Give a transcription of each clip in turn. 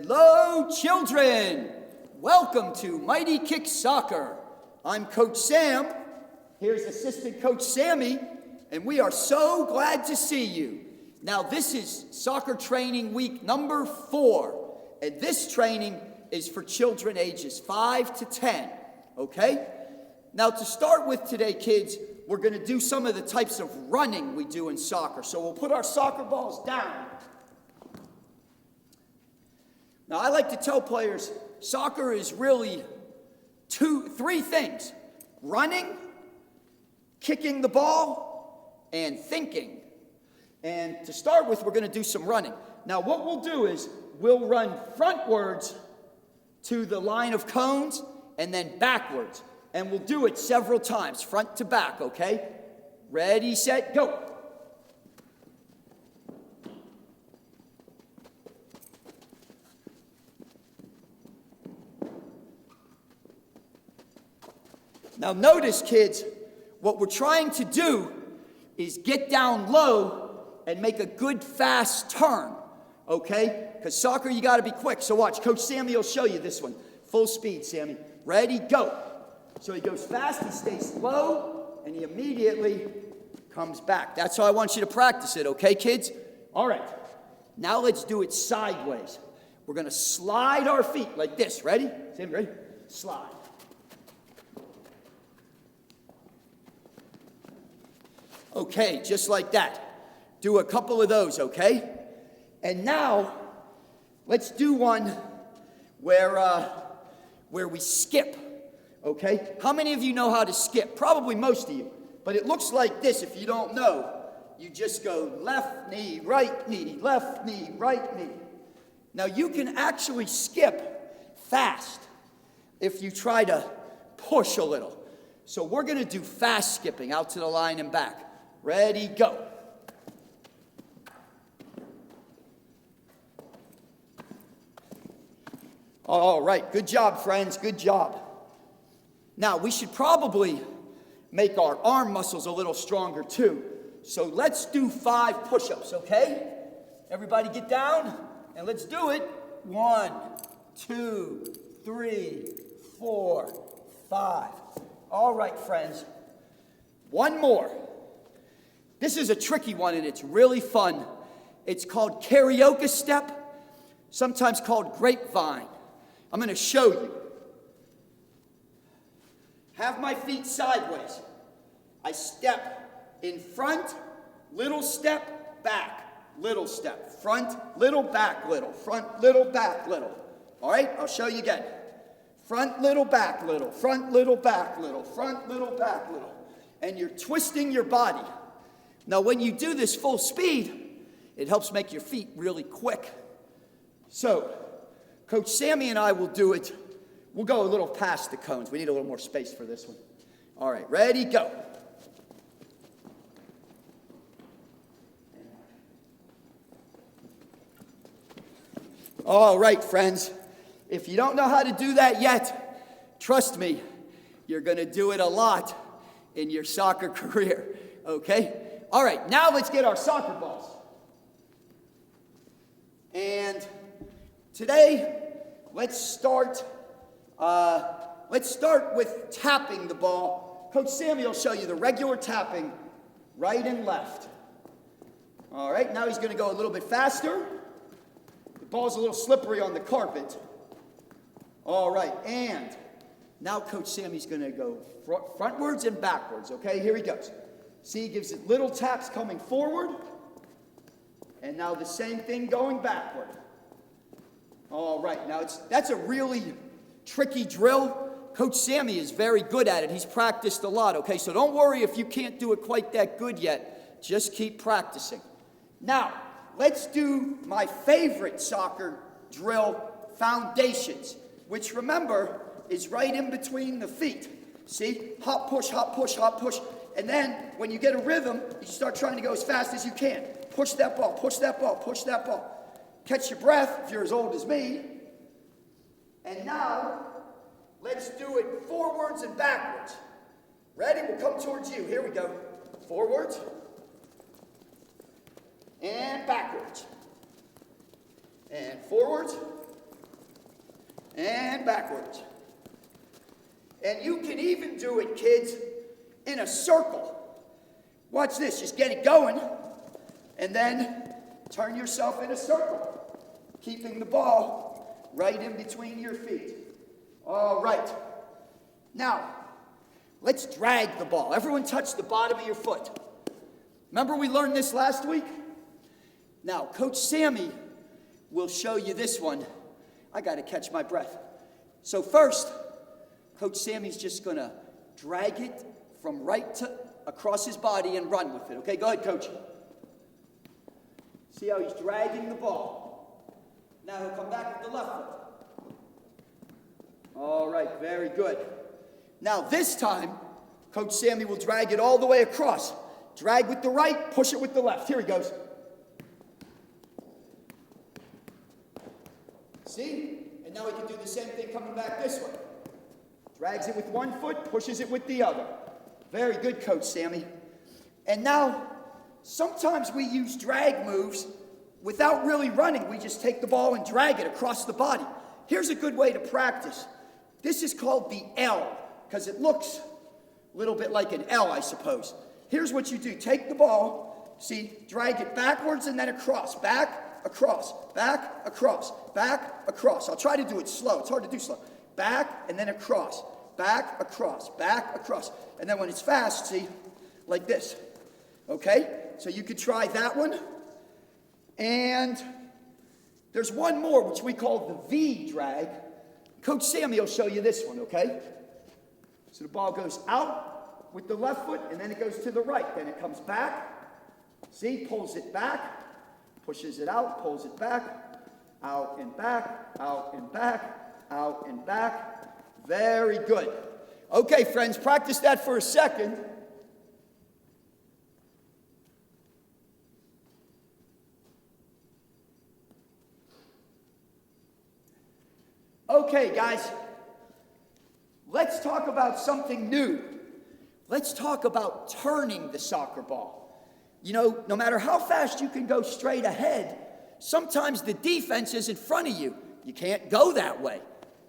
Hello, children! Welcome to Mighty Kick Soccer. I'm Coach Sam. Here's Assistant Coach Sammy, and we are so glad to see you. Now, this is soccer training week number 4, and this training is for children ages 5 to 10, okay? Now, to start with today, kids, we're going to do some of the types of running we do in soccer. So we'll put our soccer balls down. Now, I like to tell players, soccer is really three things: running, kicking the ball, and thinking. And to start with, we're going to do some running. Now, what we'll do is we'll run frontwards to the line of cones and then backwards. And we'll do it several times, front to back, okay? Ready, set, go. Now notice, kids, what we're trying to do is get down low and make a good fast turn, okay? Because soccer, you got to be quick. So watch, Coach Sammy will show you this one. Full speed, Sammy. Ready, go. So he goes fast, he stays low, and he immediately comes back. That's how I want you to practice it, okay, kids? All right. Now let's do it sideways. We're going to slide our feet like this. Ready? Sammy, ready? Slide. Okay, just like that. Do a couple of those, okay? And now, let's do one where we skip, okay? How many of you know how to skip? Probably most of you. But it looks like this if you don't know. You just go left knee, right knee, left knee, right knee. Now, you can actually skip fast if you try to push a little. So we're going to do fast skipping out to the line and back. Ready, go. All right, good job, friends, good job. Now, we should probably make our arm muscles a little stronger too. So let's do 5 push-ups, okay? Everybody get down, and let's do it. 1, 2, 3, 4, 5. All right, friends. One more. This is a tricky one, and it's really fun. It's called karaoke step, sometimes called grapevine. I'm going to show you. Have my feet sideways. I step in front, little step, back, little step. Front, little, back, little. Front, little, back, little. All right, I'll show you again. Front, little, back, little. Front, little, back, little. Front, little, back, little. And you're twisting your body. Now, when you do this full speed, it helps make your feet really quick. So, Coach Sammy and I will do it. We'll go a little past the cones. We need a little more space for this one. All right, ready, go. All right, friends. If you don't know how to do that yet, trust me, you're going to do it a lot in your soccer career, okay? All right, now let's get our soccer balls. And today, let's start with tapping the ball. Coach Sammy will show you the regular tapping, right and left. All right, now he's going to go a little bit faster. The ball's a little slippery on the carpet. All right, and now Coach Sammy's going to go frontwards and backwards, okay? Here he goes. See, he gives it little taps coming forward, and now the same thing going backward. All right, now that's a really tricky drill. Coach Sammy is very good at it. He's practiced a lot, okay? So don't worry if you can't do it quite that good yet. Just keep practicing. Now, let's do my favorite soccer drill, foundations, which, remember, is right in between the feet. See? Hop, push, hop, push, hop, push. And then, when you get a rhythm, you start trying to go as fast as you can. Push that ball, push that ball, push that ball. Catch your breath if you're as old as me. And now, let's do it forwards and backwards. Ready? We'll come towards you. Here we go. Forwards. And backwards. And forwards. and backwards. And you can even do it, kids, in a circle. Watch this, just get it going, and then turn yourself in a circle, keeping the ball right in between your feet. All right. Now, let's drag the ball. Everyone touch the bottom of your foot. Remember we learned this last week? Now, Coach Sammy will show you this one. I got to catch my breath. So first, Coach Sammy's just going to drag it from right to across his body and run with it. Okay, go ahead, Coach. See how he's dragging the ball. Now he'll come back with the left foot. All right, very good. Now this time, Coach Sammy will drag it all the way across. Drag with the right, push it with the left. Here he goes. See? And now he can do the same thing coming back this way. Drags it with one foot, pushes it with the other. Very good, Coach Sammy. And now, sometimes we use drag moves without really running. We just take the ball and drag it across the body. Here's a good way to practice. This is called the L, because it looks a little bit like an L, I suppose. Here's what you do. Take the ball, see, drag it backwards and then across. Back, across, back, across, back, across. I'll try to do it slow. It's hard to do slow. Back and then across. Back, across, back, across. And then when it's fast, see, like this. Okay? So you could try that one. And there's one more, which we call the V drag. Coach Sammy will show you this one, okay? So the ball goes out with the left foot, and then it goes to the right. Then it comes back. See, pulls it back, pushes it out, pulls it back, out and back, out and back, out and back. Very good. Okay, friends, practice that for a second. Okay, guys, let's talk about something new. Let's talk about turning the soccer ball. You know, no matter how fast you can go straight ahead, sometimes the defense is in front of you. You can't go that way.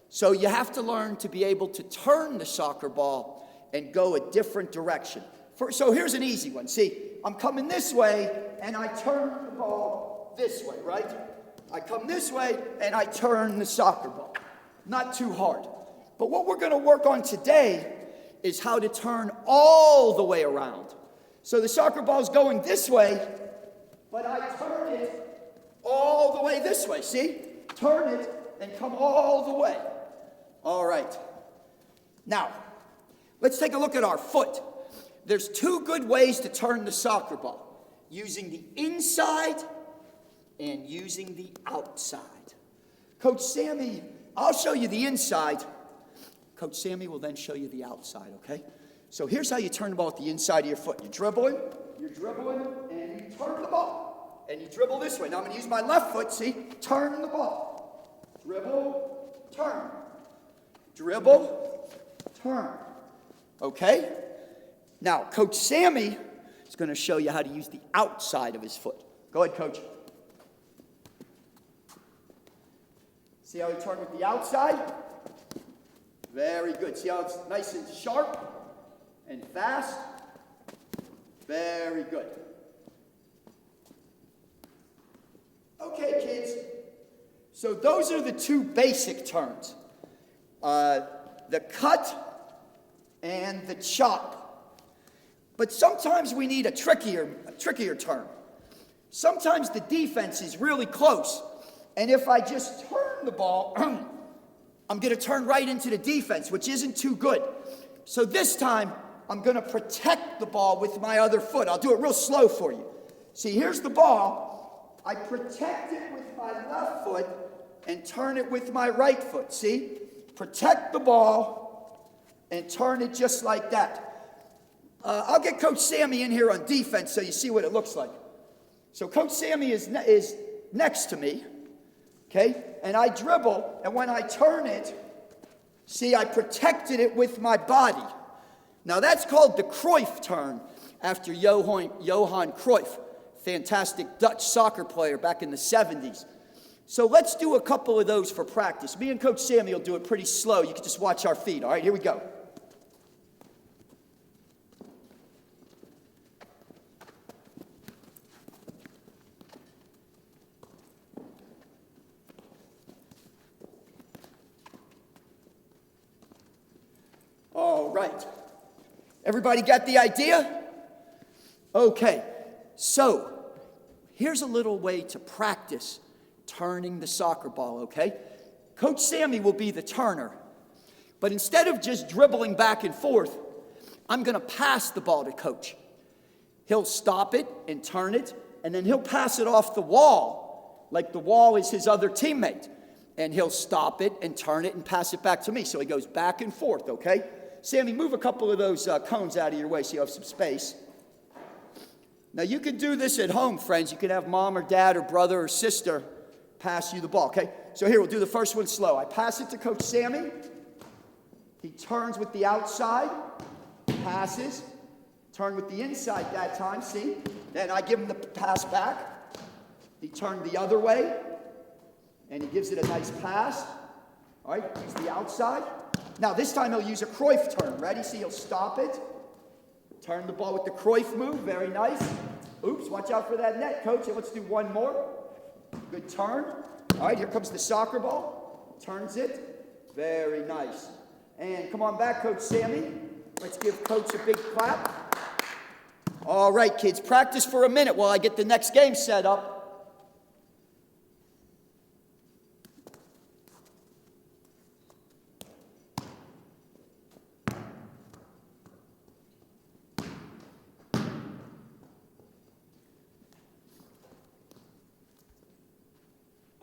So you have to learn to be able to turn the soccer ball and go a different direction. So here's an easy one. See, I'm coming this way, and I turn the ball this way, right? I come this way, and I turn the soccer ball. Not too hard. But what we're going to work on today is how to turn all the way around. So the soccer ball's going this way, but I turn it all the way this way. See? Turn it and come all the way. All right. Now, let's take a look at our foot. There's two good ways to turn the soccer ball. Using the inside and using the outside. Coach Sammy, I'll show you the inside. Coach Sammy will then show you the outside, okay? So here's how you turn the ball with the inside of your foot. You're dribbling, and you turn the ball. And you dribble this way. Now I'm going to use my left foot, see? Turn the ball. Dribble, turn. Dribble, turn. Okay? Now, Coach Sammy is going to show you how to use the outside of his foot. Go ahead, Coach. See how he turned with the outside? Very good. See how it's nice and sharp and fast? Very good. Okay, kids. So those are the two basic turns. The cut and the chop. But sometimes we need a trickier turn. Sometimes the defense is really close. And if I just turn the ball, I'm going to turn right into the defense, which isn't too good. So this time, I'm going to protect the ball with my other foot. I'll do it real slow for you. See, here's the ball. I protect it with my left foot and turn it with my right foot. See? Protect the ball and turn it just like that. I'll get Coach Sammy in here on defense so you see what it looks like. So Coach Sammy is next to me. Okay, and I dribble, and when I turn it, see, I protected it with my body. Now, that's called the Cruyff turn, after Johan Cruyff, fantastic Dutch soccer player back in the 70s. So let's do a couple of those for practice. Me and Coach Sammy will do it pretty slow. You can just watch our feet. All right, here we go. All right. Everybody got the idea? Okay. So, here's a little way to practice turning the soccer ball, okay? Coach Sammy will be the turner. But instead of just dribbling back and forth, I'm going to pass the ball to Coach. He'll stop it and turn it, and then he'll pass it off the wall, like the wall is his other teammate. And he'll stop it and turn it and pass it back to me. So he goes back and forth, okay? Sammy, move a couple of those cones out of your way so you have some space. Now, you can do this at home, friends. You can have mom or dad or brother or sister pass you the ball, okay? So here, we'll do the first one slow. I pass it to Coach Sammy. He turns with the outside, passes, turn with the inside that time, see? Then I give him the pass back. He turned the other way, and he gives it a nice pass. All right, use the outside. Now, this time he'll use a Cruyff turn. Ready? See, he'll stop it. Turn the ball with the Cruyff move. Very nice. Oops, watch out for that net, Coach. Let's do one more. Good turn. All right, here comes the soccer ball. Turns it. Very nice. And come on back, Coach Sammy. Let's give Coach a big clap. All right, kids, practice for a minute while I get the next game set up.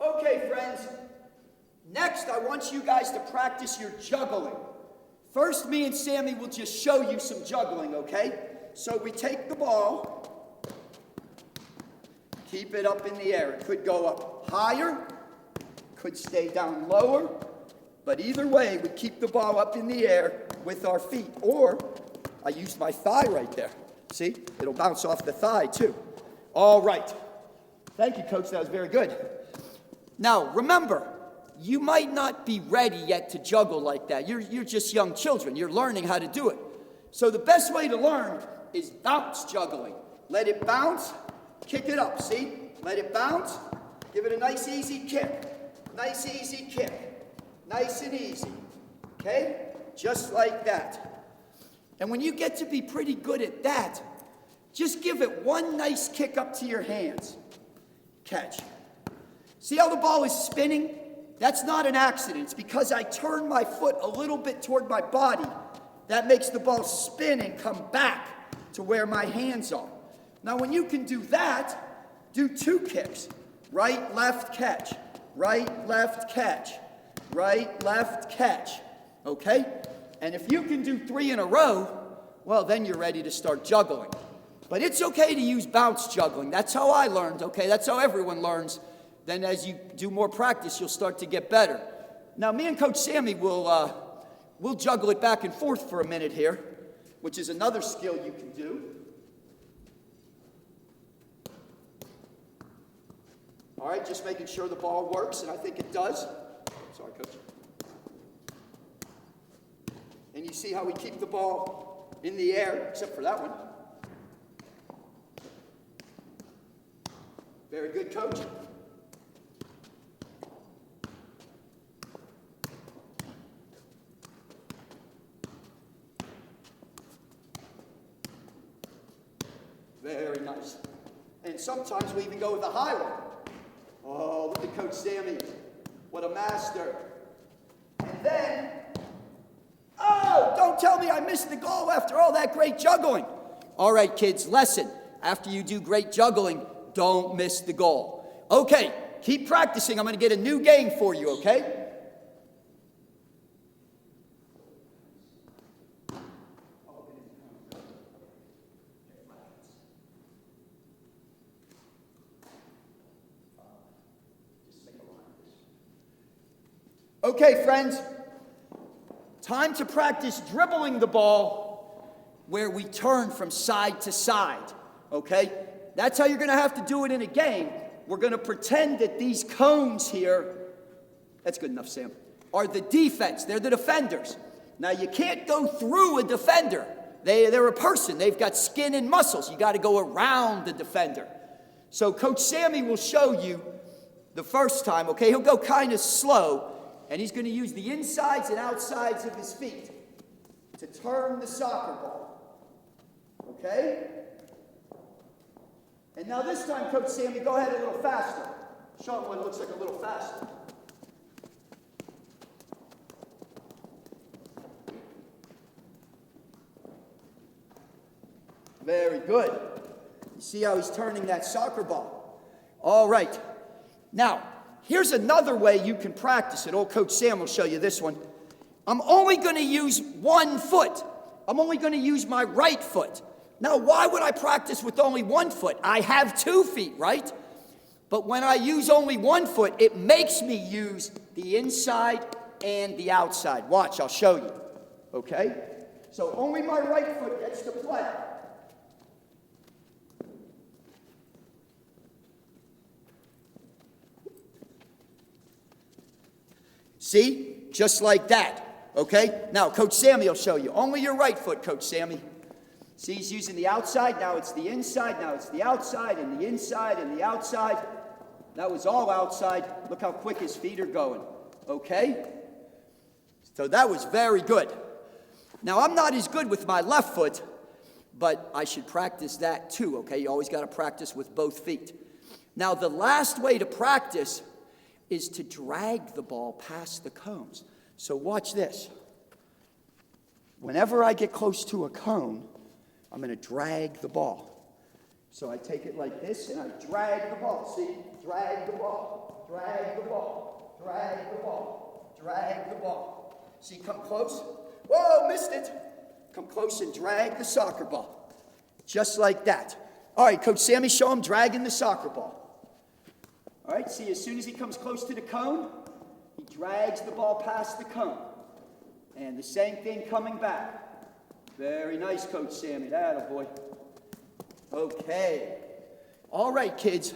Okay, friends, next I want you guys to practice your juggling. First, me and Sammy will just show you some juggling, okay? So we take the ball, keep it up in the air. It could go up higher, could stay down lower, but either way, we keep the ball up in the air with our feet. Or, I used my thigh right there. See? It'll bounce off the thigh, too. All right. Thank you, Coach. That was very good. Now, remember, you might not be ready yet to juggle like that. You're just young children. You're learning how to do it. So the best way to learn is bounce juggling. Let it bounce, kick it up, see? Let it bounce, give it a nice easy kick. Nice easy kick. Nice and easy. Okay? Just like that. And when you get to be pretty good at that, just give it one nice kick up to your hands. Catch. See how the ball is spinning? That's not an accident. It's because I turn my foot a little bit toward my body. That makes the ball spin and come back to where my hands are. Now, when you can do that, do two kicks. Right, left, catch. Right, left, catch. Right, left, catch. Okay? And if you can do 3 in a row, well, then you're ready to start juggling. But it's okay to use bounce juggling. That's how I learned, okay? That's how everyone learns. Then as you do more practice, you'll start to get better. Now, me and Coach Sammy we'll juggle it back and forth for a minute here, which is another skill you can do. All right, just making sure the ball works, and I think it does. Sorry, Coach. And you see how we keep the ball in the air, except for that one. Very good, Coach. Very nice. And sometimes we even go with a high one. Oh, look at Coach Sammy. What a master. And then, oh, don't tell me I missed the goal after all that great juggling. All right, kids, lesson. After you do great juggling, don't miss the goal. Okay, keep practicing. I'm going to get a new game for you, okay? Okay, friends, time to practice dribbling the ball where we turn from side to side, okay? That's how you're going to have to do it in a game, we're going to pretend that these cones here, that's good enough, Sam, are the defense. They're the defenders. Now, you can't go through a defender. They're a person. They've got skin and muscles. You got to go around the defender. So Coach Sammy will show you the first time, okay? He'll go kind of slow, and he's going to use the insides and outsides of his feet to turn the soccer ball, okay? And now this time, Coach Sammy, go ahead a little faster. Show him what it looks like a little faster. Very good. You see how he's turning that soccer ball? All right. Now, here's another way you can practice it. Old Coach Sam will show you this one. I'm only going to use one foot. I'm only going to use my right foot. Now, why would I practice with only one foot? I have 2 feet, right? But when I use only one foot, it makes me use the inside and the outside. Watch, I'll show you. Okay? So only my right foot gets to play. See? Just like that. Okay? Now, Coach Sammy will show you. Only your right foot, Coach Sammy. See, he's using the outside. Now it's the inside. Now it's the outside and the inside and the outside. That was all outside. Look how quick his feet are going. Okay? So that was very good. Now, I'm not as good with my left foot, but I should practice that too, okay? You always got to practice with both feet. Now, the last way to practice is to drag the ball past the cones. So watch this. Whenever I get close to a cone, I'm going to drag the ball. So I take it like this, and I drag the ball. See? Drag the ball. Drag the ball. Drag the ball. Drag the ball. See, come close. Whoa, missed it. Come close and drag the soccer ball. Just like that. All right, Coach Sammy, show him dragging the soccer ball. All right, see, as soon as he comes close to the cone, he drags the ball past the cone. And the same thing coming back. Very nice, Coach Sammy. Attaboy. Okay. All right, kids.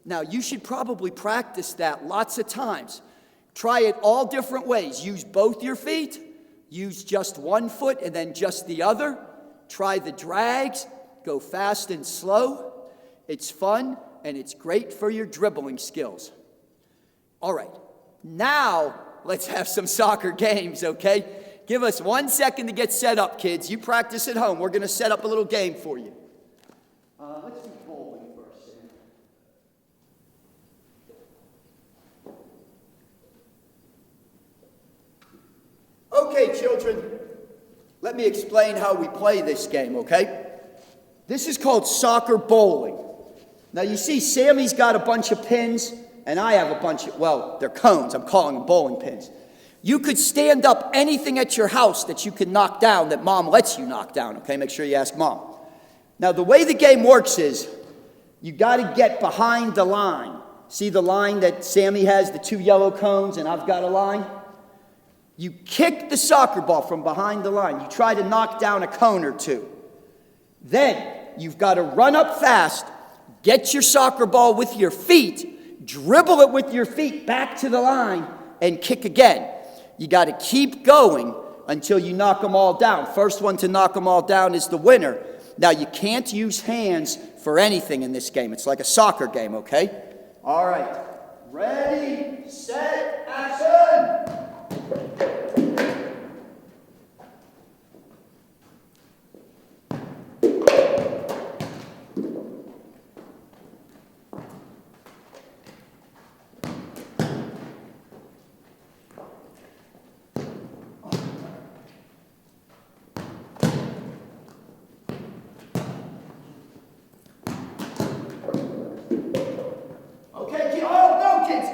Now, you should probably practice that lots of times. Try it all different ways. Use both your feet. Use just one foot and then just the other. Try the drags. Go fast and slow. It's fun, and it's great for your dribbling skills. All right. Now, let's have some soccer games, okay? Give us 1 second to get set up, kids. You practice at home. We're going to set up a little game for you. Let's do bowling first, Sam. Okay, children. Let me explain how we play this game, okay? This is called soccer bowling. Now, you see, Sammy's got a bunch of pins, and I have a bunch of, well, they're cones. I'm calling them bowling pins. You could stand up anything at your house that you can knock down that Mom lets you knock down, okay? Make sure you ask Mom. Now, the way the game works is you got to get behind the line. See the line that Sammy has, the 2 yellow cones, and I've got a line? You kick the soccer ball from behind the line. You try to knock down a cone or 2. Then you've got to run up fast, get your soccer ball with your feet, dribble it with your feet back to the line, and kick again. You got to keep going until you knock them all down. First one to knock them all down is the winner. Now, you can't use hands for anything in this game. It's like a soccer game, okay? All right. Ready, set, action!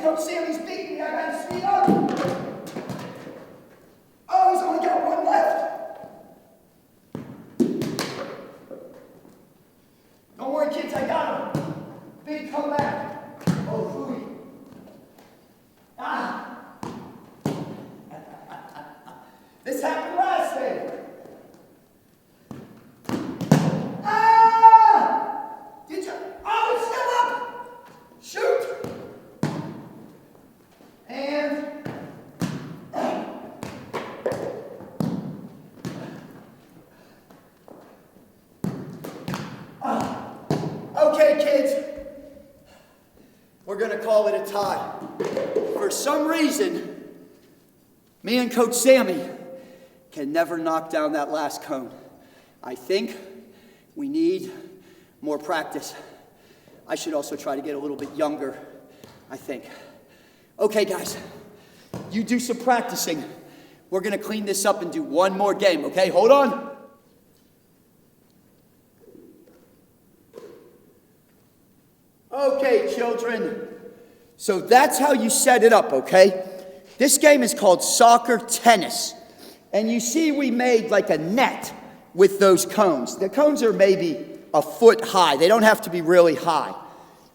Coach Sammy's beating me. I gotta speed up. Oh, he's only got 1 left. Don't worry, kids, I got him. Big comeback. Oh, phooey. Ah. This happened last day. Ah! Did you? Oh, it's still up. Shoot. Okay, kids. We're going to call it a tie. For some reason, me and Coach Sammy can never knock down that last cone. I think we need more practice. I should also try to get a little bit younger, I think. Okay, guys, you do some practicing. We're going to clean this up and do one more game, okay? Hold on. Okay, children. So that's how you set it up, okay? This game is called soccer tennis. And you see we made like a net with those cones. The cones are maybe a foot high. They don't have to be really high.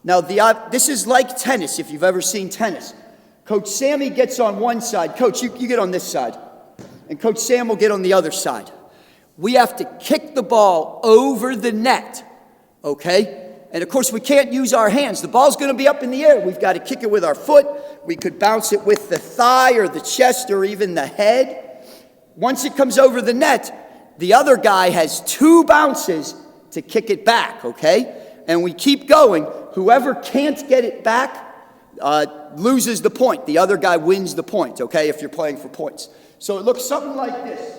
Now, this is like tennis, if you've ever seen tennis. Coach Sammy gets on one side. Coach, you get on this side. And Coach Sam will get on the other side. We have to kick the ball over the net, okay? And, of course, we can't use our hands. The ball's going to be up in the air. We've got to kick it with our foot. We could bounce it with the thigh or the chest or even the head. Once it comes over the net, the other guy has 2 bounces to kick it back, okay? And we keep going. Whoever can't get it back loses the point. The other guy wins the point, okay, if you're playing for points. So it looks something like this.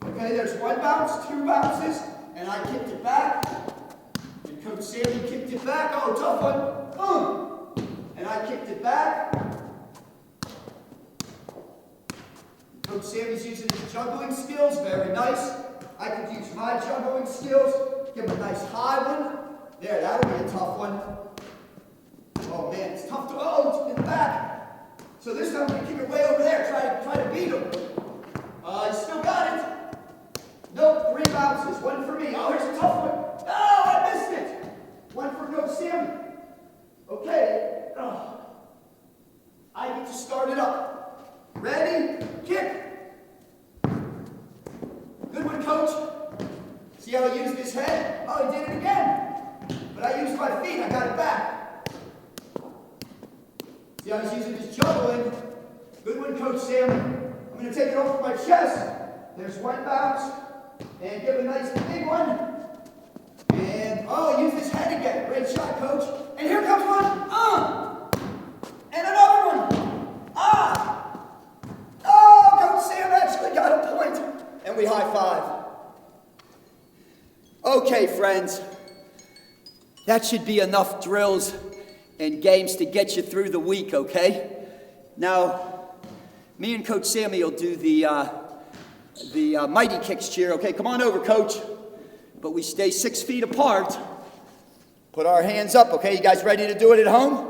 Okay, there's 1 bounce, 2 bounces, and I kicked it back. And Coach Sammy kicked it back. Oh, tough one. And I kicked it back. Coach Sammy's using his juggling skills. Very nice. I could use my juggling skills. Give him a nice high one. There, that'll be a tough one. Oh, man, it's tough to... Oh, it's in the back. So this time I'm going to kick it way over there. Try to beat him. He still got it. Nope, 3 bounces. 1 for me. Oh, here's a tough one. Oh, I missed it. 1 for Coach Sammy. Okay. I get to start it up. Ready? Kick. Good one, Coach. See how he used his head? Oh, he did it again. But I used my feet. I got it back. See how he's using his juggling? Good one, Coach Sammy. I'm going to take it off my chest. There's 1 bounce. And give a nice big one. And, use his head again. Great shot, Coach. And here comes one. And another one. Oh, Coach Sam actually got a point. And we high five. Okay, friends. That should be enough drills and games to get you through the week, okay? Now, me and Coach Sammy will do the mighty kicks cheer, okay? Come on over, Coach. But we stay 6 feet apart. Put our hands up, okay? You guys ready to do it at home?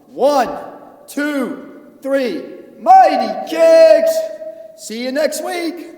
1, 2, 3. Mighty kicks. See you next week.